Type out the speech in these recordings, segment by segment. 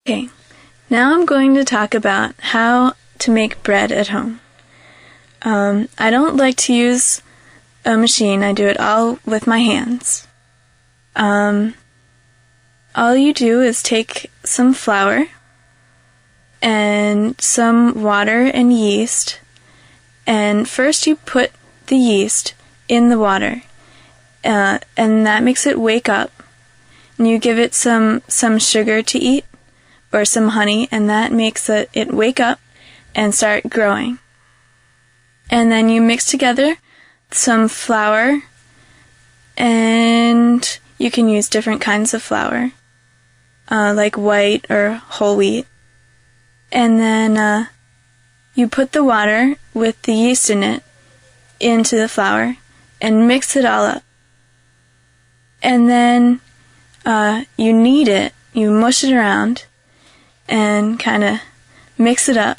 Okay, now I'm going to talk about how to make bread at home. I don't like to use a machine. I do it all with my hands. All you do is take some flour and some water and yeast, and first you put the yeast in the water, and that makes it wake up, and you give it some sugar to eat, or some honey, and that makes it wake up and start growing. And then you mix together some flour, and you can use different kinds of flour, like white or whole wheat. And then you put the water with the yeast in it into the flour and mix it all up. And then you knead it, you mush it around, and kind of mix it up,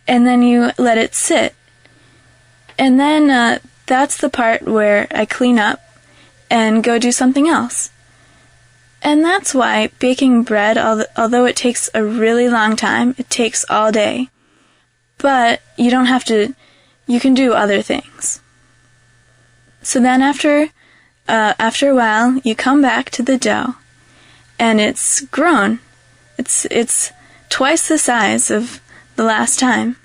and then you let it sit. And then that's the part where I clean up and go do something else. And that's why baking bread, although it takes a really long time, it takes all day, but you don't have to, you can do other things. So then after a while, you come back to the dough, and it's grown. It's twice the size of the last time.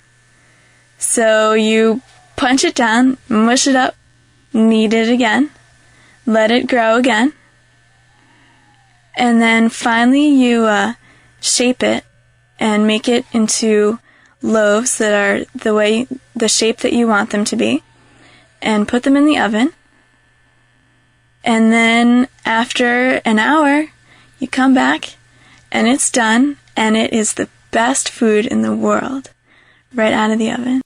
So you punch it down, mush it up, knead it again, let it grow again, and then finally you shape it and make it into loaves that are the shape that you want them to be, and put them in the oven. And then after an hour, you come back, and it's done, and it is the best food in the world, right out of the oven.